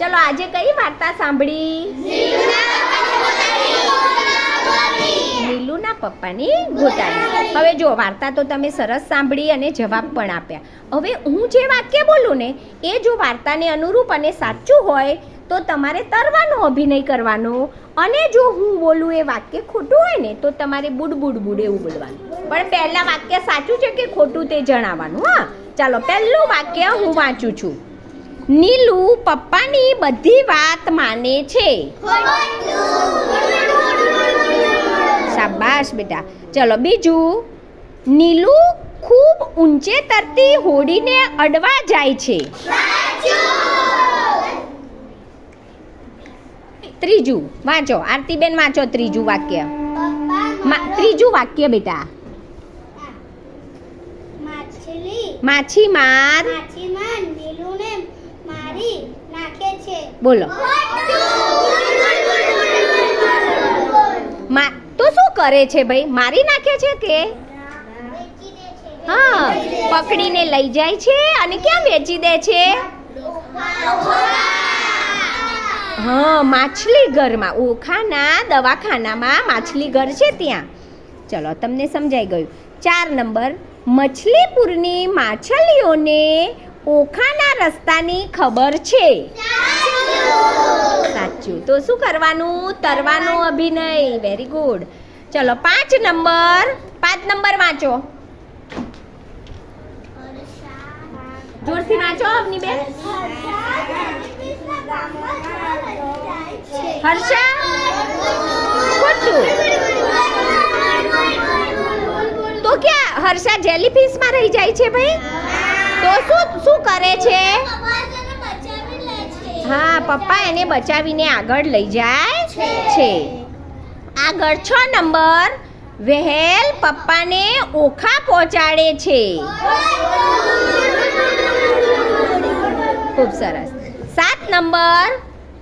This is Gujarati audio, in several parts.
ચલો આજે કઈ વાર્તા સાંભળી? નીલુના પપ્પાની ગોટાળી. હવે જો વાર્તા તો તમે સરસ સાંભળી અને જવાબ પણ આપ્યા. હવે હું જે વાક્ય બોલું ને એ જો વાર્તાને અનુરૂપ અને સાચું હોય તો તમારે તરવાનો અભિનય કરવાનો, અને જો હું બોલું એ વાક્ય ખોટું હોય ને તો તમારે બુડ બુડ બુડ એવું બોલવાનું. પણ પહેલા વાક્ય સાચું છે કે ખોટું તે જણાવવાનું. હા, ચાલો પહેલું વાક્ય હું વાંચું છું. નીલુ પપ્પાની બધી વાત માને છે. શાબાશ બેટા. ચલો બીજું. નીલુ ખૂબ ઊંચે તરતી હોડીને અડવા જાય છે. ત્રીજું વાંચો, આરતીબેન વાંચો ત્રીજું વાક્ય. ત્રીજું વાક્ય બેટા. માછીમાર નીલુને મારી નાખે છે. બોલો. તો શું કરે છે ભાઈ? મારી નાખે છે કે હા પકડીને લઈ જાય છે અને ક્યાં વેચી દે છે? હા, માછલી ઘરમાં, ઓખાના દવાખાનામાં માછલી ઘર છે ત્યાં. ચલો તમને સમજાઈ ગયું. 4 નંબર. મછલીપુરની માછલીઓને ઓખાના રસ્તાની ખબર છે. સાચું. તો શું કરવાનું? તરવાનો અભિનય. Very good. ચલો 5 નંબર. 5 નંબર વાંચો. જોરથી વાંચો અવનીબેન. હર્ષા ખોટું. તો ક્યાં હર્ષા જેલીફિશમાં રહી જાય છે ભાઈ? તો શું કરે છે? હા, પપ્પા એને બચાવીને આગળ લઈ જાય છે. આગળ 6 નંબર. વહેલ પપ્પાને ઓખા પહોંચાડે છે. ખૂબ સરસ. 7 નંબર.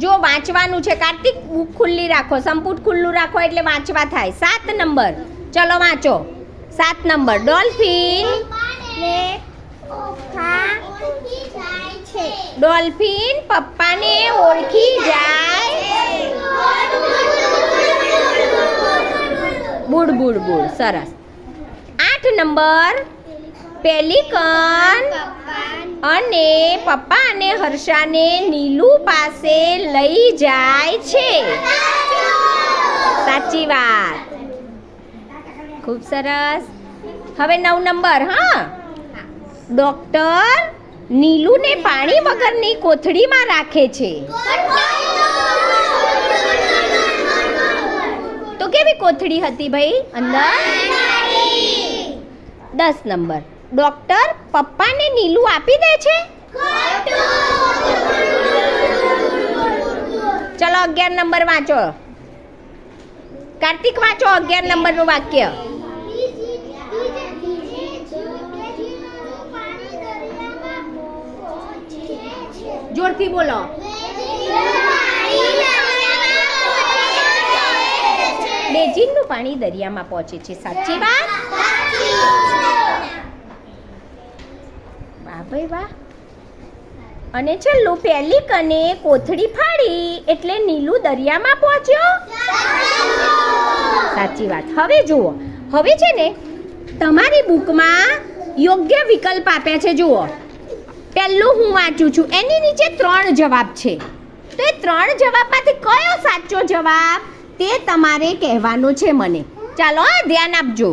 જો વાંચવાનું છે કાર્તિક, બુક ખુલ્લી રાખો, સંપુટ ખુલ્લું રાખો એટલે વાંચવા થાય. 7 નંબર. ચલો વાંચો. 7 નંબર. ડોલ્ફિન ડોલ્ફિન પપ્પાને ઓળખી જાય. બુડ બુડ બુડ. સરસ. 8 નંબર. પેલિકન અને પપ્પા અને હર્ષાને નીલુ પાસે લઈ જાય છે. સાચી વાત. ખૂબ સરસ. હવે 9 નંબર. હા, ડોક્ટર નીલુને પાણી વગરની કોથળીમાં રાખે છે. તો કેવી કોથળી હતી ભાઈ અંદર? 10 નંબર. ડોક્ટર પપ્પાને નીલુ આપી દે છે. ચલો 11 નંબર વાંચો. કાર્તિક વાંચો 11 નંબરનું વાક્ય. જોરથી બોલો. બેજીનનું પાણી દરિયામાં પહોંચે છે. સાચી વાત. વાહ ભાઈ વાહ. અને છેલ્લું. પેલિકને કોથળી ફાડી એટલે નીલુ દરિયામાં પહોંચ્યો. સાચી વાત. હવે જુઓ, હવે છે ને તમારી બુકમાં યોગ્ય વિકલ્પ આપ્યા છે. જુઓ, પહેલું હું વાંચું છું, એની નીચે 3 જવાબ છે. તો એ 3 જવાબમાંથી કયો સાચો જવાબ તે તમારે કહેવાનો છે મને. ચાલો ધ્યાન આપજો.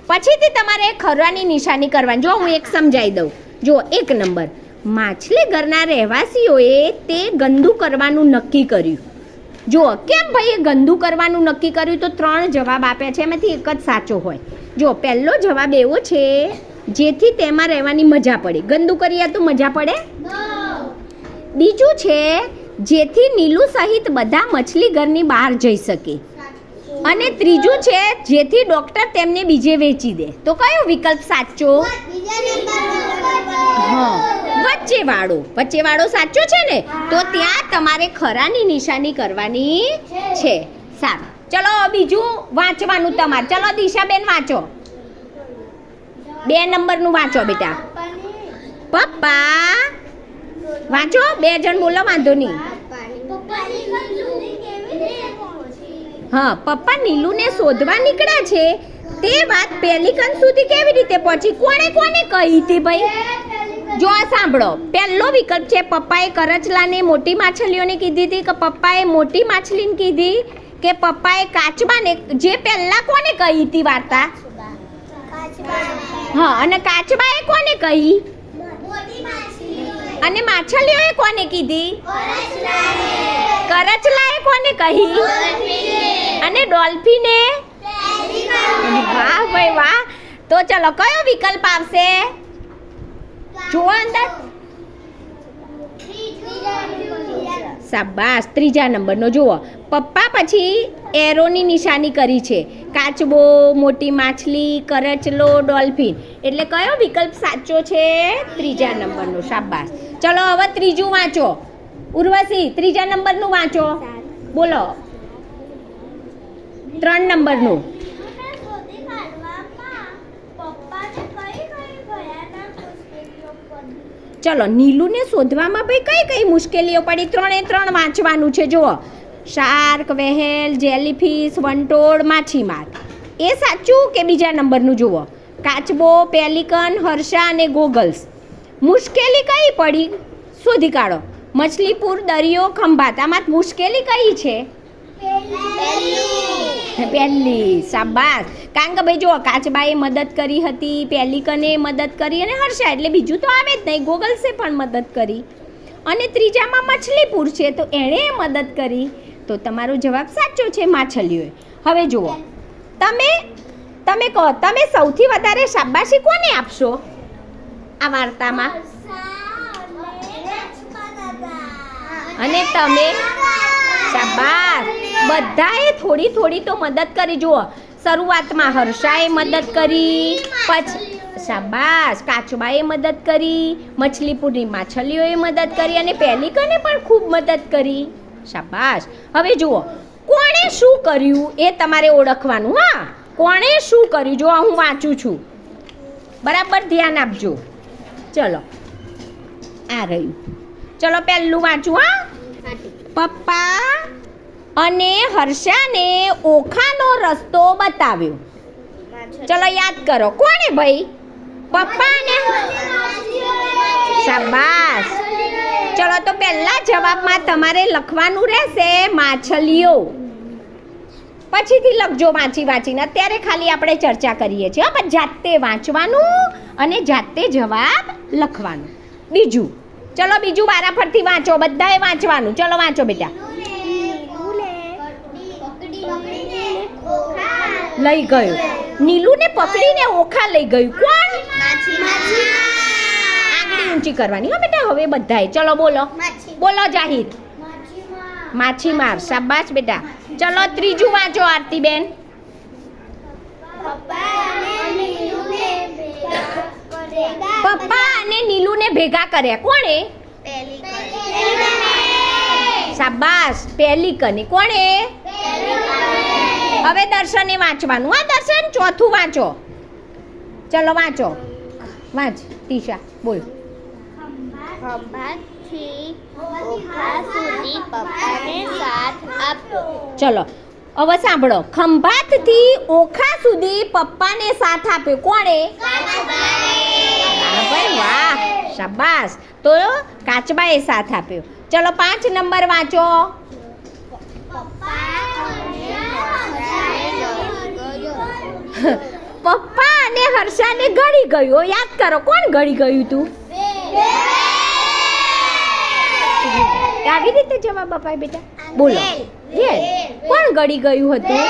પછીથી તમારે ખરાની નિશાની કરવાની. જો હું એક સમજાવી દઉં. જો 1 નંબર. માછલી ઘરના રહેવાસીઓએ તે ગંદુ કરવાનું નક્કી કર્યું. જુઓ કેમ ભાઈ ગંદુ કરવાનું નક્કી કર્યું? તો 3 જવાબ આપ્યા છે, એમાંથી એક જ સાચો હોય. જો પહેલો જવાબ એવો છે જેથી તેમાં રહેવાની મજા પડે. ગંદુ કરીએ તો મજા પડે? બીજું છે જેથી નીલુ સહિત બધા મછલી ઘરની બહાર જઈ શકે. અને ત્રીજું છે જેથી ડોક્ટર તેમને બીજે વેચી દે. તો કયો વિકલ્પ સાચો? હા, વચ્ચેવાળો સાચો છે ને? તો ત્યાં તમારે ખરાની નિશાની કરવાની છે. સારું, ચલો બીજું વાંચવાનું તમારે. ચલો દિશાબેન વાંચો. 2 નંબરનું વાંચો બેટા. પપ્પા વાંચો. 2 જણ બોલો, વાંધો નહીં. હા, પપ્પા નીલુને શોધવા નીકળ્યા છે તે વાત પેલિકન સુધી કેવી રીતે પહોંચી? કોણે કહી હતી ભાઈ? જો આ સાંભળો, પહેલો વિકલ્પ છે પપ્પાએ કરચલાને મોટી માછલીઓને કીધી હતી કે પપ્પાએ મોટી માછલીને કીધી કે પપ્પાએ કાચબાને? જે પહેલા કોને કહી હતી વાર્તા? હા, અને કાચબાએ કોને કહી? અને માછલીઓએ કોને કીધી? કરચલાએ કોને કહી? અને ડોલ્ફિને? વાહ ભાઈ વાહ. તો ચલો, કયો વિકલ્પ આવશે? જુઓ અંદર. શાબાશ, ત્રીજા નંબરનો જુઓ. પપ્પા પછી એરોની નિશાની કરી છે. કાચબો, મોટી માછલી, કરચલો, ડોલ્ફિન. એટલે કયો વિકલ્પ સાચો છે? ત્રીજા નંબરનો. શાબાશ. ચલો હવે ત્રીજું વાંચો. ઉર્વશી, ત્રીજા નંબરનું વાંચો. બોલો. 3 નંબરનું. ચલો, નીલુને શોધવામાં ભાઈ કઈ મુશ્કેલીઓ પડી? 3 વાંચવાનું છે. જુઓ, શાર્ક, વ્હેલ, જેલીફિશ, વંટોળ, માછીમાર. એ સાચું કે બીજા નંબરનું? જુઓ, કાચબો, પેલિકન, હર્ષા અને ગોગલ્સ. મુશ્કેલી કઈ પડી? શોધી કાઢો. મછલીપુર, દરિયો, ખંભાત. આમાં મુશ્કેલી કઈ છે? પહેલી. શાબાશ. કારણ કે ભાઈ જુઓ, કાચબાએ મદદ કરી હતી, પેલિકને મદદ કરી અને હર્ષા, એટલે બીજું તો આવે જ નહીં. ગોગલ્સે પણ મદદ કરી અને ત્રીજામાં મછલીપુર છે તો એણે મદદ કરી. તો તમારો જવાબ સાચો છે, માછલીઓએ. હવે જુઓ, તમે કહો, તમે સૌથી વધારે શાબાશી કોને આપશો આ વાર્તામાં? અને તમે? શાબાશ. બધાએ થોડી તો મદદ કરી. જુઓ, શરૂઆતમાં હર્ષાએ મદદ કરી, પછી શાબાશ, કાચબાએ મદદ કરી, મછલીપુરની માછલીઓએ મદદ કરી અને પેલિકને પણ ખૂબ મદદ કરી. શાબાશ. હવે જુઓ, કોણે શું કર્યું એ તમારે ઓળખવાનું. હા, કોણે શું કર્યું? જો હું વાંચું છું, બરાબર ધ્યાન આપજો. ચલો, આ રહ્યું. ચલો, પહેલું વાંચું. હા, પપ્પા અને હર્ષાને ઓખાનો રસ્તો બતાવ્યો. ચલો યાદ કરો, કોણે ભાઈ? પપ્પા ને. શાબાશ. ચલો, તો પહેલા જવાબમાં તમારે લખવાનું રહેશે માછલીઓ. પછીથી લખજો વાંચીને. અત્યારે ખાલી આપણે ચર્ચા કરીએ છીએ. પણ જાતે વાંચવાનું અને જાતે જવાબ લખવાનું. બીજું, ચલો બીજું વારાફરતી વાંચો. બધાએ વાંચવાનું. ચલો વાંચો બેટા. લઈ ગયું. નીલુને પકડીને ઓખા લઈ ગયું. કોણ? આંગળી ઊંચી કરવાની. હો બેટા. હવે બધાએ ચલો બોલો જાહિર. માછીમાર. શાબાશ બેટા. ચલો ત્રીજું વાંચો આરતીબેન. પપ્પા અને નીલુને ભેગા કર્યા. કોણે? શાબાશ, પેલિકને. કોણે? હવે દર્શને વાંચવાનું. હા દર્શન, ચોથું વાંચો. ચલો વાંચો. વાંચ તીશા, બોલ. ખંભાતથી ઓખા સુધી પપ્પાને સાથ આપ્યો. ચલો હવે સાંભળો. ખંભાતથી ઓખા સુધી પપ્પાને સાથ આપ્યો. કોણે? ભાઈ વાહ, શાબાશ. તો કાચબાએ સાથ આપ્યો. ચલો 5 નંબર વાંચો. પપ્પા અને હર્ષાને ગળી ગયું. યાદ કરો, કોણ ગળી ગયું તું? આવી રીતે જવાબ અપાય બેટા. બોલો. કોણ ગળી ગયું હતું?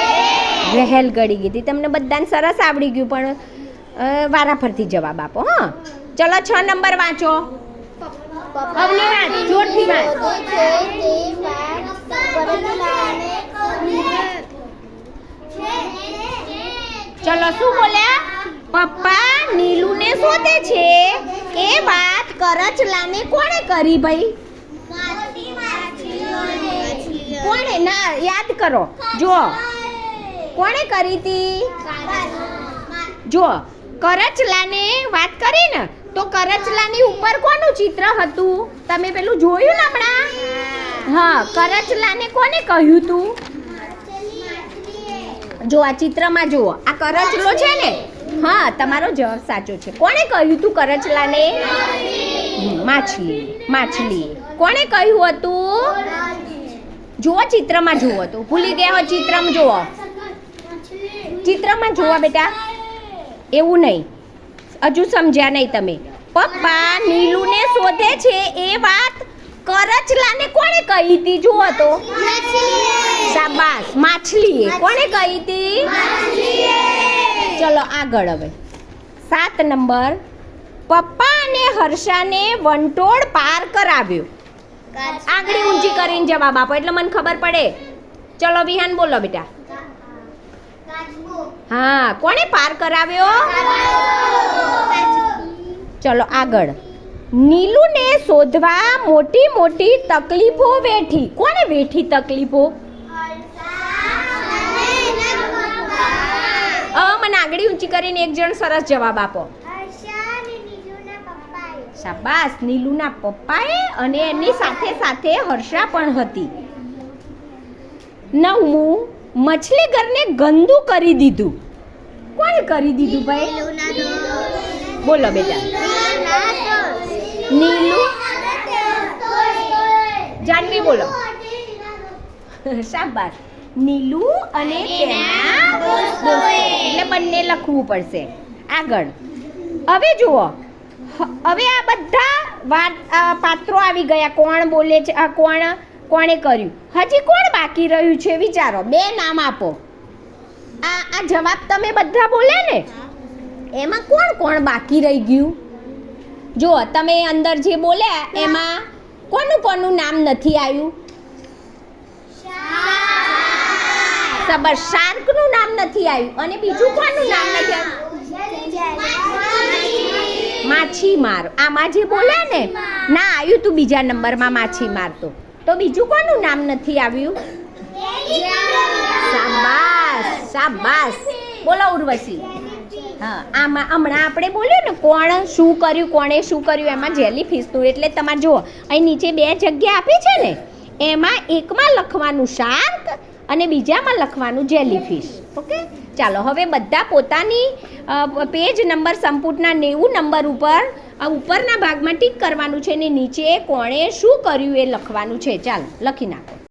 વહેલ ગળી ગઈ હતી. તમને બધાને સરસ આવડી ગયું, પણ વારાફરતી જવાબ આપો. હા, ચલો 6 નંબર વાંચો. અવની વાંચ, જોરથી વાંચ. ચલો શું બોલ્યા? પપ્પા નીલુને શોધે છે એ વાત કરચલાને કોણે કરી ભાઈ? કોણે? ના, યાદ કરો. જો કોણે કરી હતી? જો કરચલાને વાત કરી ને, તો કરચલાની ઉપર કોનું ચિત્ર હતું? તમે પેલું જોયું ને હમણાં? હા, કરચલાને કોને કહ્યું તું? જો આ ચિત્રમાં જુઓ આ કરચલો છે ને હા તમારો જવાબ સાચો છે. કોણે કહ્યું તું કરચલાને? માછલી. કોણે કહ્યું હતું? જુઓ ચિત્રમાં જુઓ તો ભૂલી ગયા હોય ચિત્રમાં જુઓ. ચિત્રમાં જુઓ બેટા. એવું નહીં, હજુ સમજ્યા નહીં તમે. પપ્પા નીલુને શોધે છે એ વાત કરચલાને કોણે કહી હતી? જુઓ તો. શાબાશ, માછલીએ. કોણે કહી હતી? ચલો આગળ હવે 7 નંબર. પપ્પા અને હર્ષાને વંટોળ પાર કરાવ્યો. આંગળી ઊંચી કરીને જવાબ આપો એટલે મને ખબર પડે. ચલો વિહાન બોલો બેટા. હા, કોણે પાર કરાવ્યો? ચલો આગળ. નીલુને શોધવા મોટી મોટી તકલીફો વેઠી. કોણે વેઠી તકલીફો? મને આંગળી ઊંચી કરીને એક જણ સરસ જવાબ આપો. શાબાશ, નીલુના પપ્પાએ અને એની સાથે સાથે હર્ષા પણ હતી. 9મું, મછલી ઘરને ગંદુ કરી દીધું. કોણે કરી દીધું ભાઈ? બોલો બેટા. નીલુ. જાનવી બોલો. શાબાશ. નીલુ અને તેના દોસ્તો. એટલે બંને લખવું પડશે. આગળ હવે જુઓ. હવે આ બધા પાત્રો આવી ગયા. કોણ બોલે છે? કોણે કર્યું? હજી કોણ બાકી રહ્યું છે? વિચારો. 2 નામ આપો. આ જવાબ તમે બધા બોલ્યા ને, એમાં કોણ કોણ બાકી રહી ગયું? જો તમે અંદર જે બોલ્યા એમાં કોનું નામ નથી આવ્યું? શાર્કનું નામ નથી આવ્યું. અને બીજું કોનું નામ નથી આવ્યું? માછીમાર. આમાં જે બોલ્યા ને ના આવ્યું તું બીજા નંબરમાં માછીમાર. તો બીજું કોનું નામ નથી આવ્યું? શાબાશ. બોલો ઉર્વશી. હા, આમાં હમણાં આપણે બોલ્યું ને કોણ શું કર્યું, કોણે શું કર્યું, એમાં જેલીફિશનું. એટલે તમારે જુઓ અહીં નીચે 2 જગ્યા આપી છે ને, એમાં એકમાં લખવાનું શાર્ક અને બીજામાં લખવાનું જેલીફિશ. ઓકે, ચાલો હવે બધા પોતાની પેજ નંબર સંપુટના 90 નંબર ઉપર ઉપરના ભાગમાં ટીક કરવાનું છે ને નીચે કોણે શું કર્યું એ લખવાનું છે. ચાલો લખી નાખો.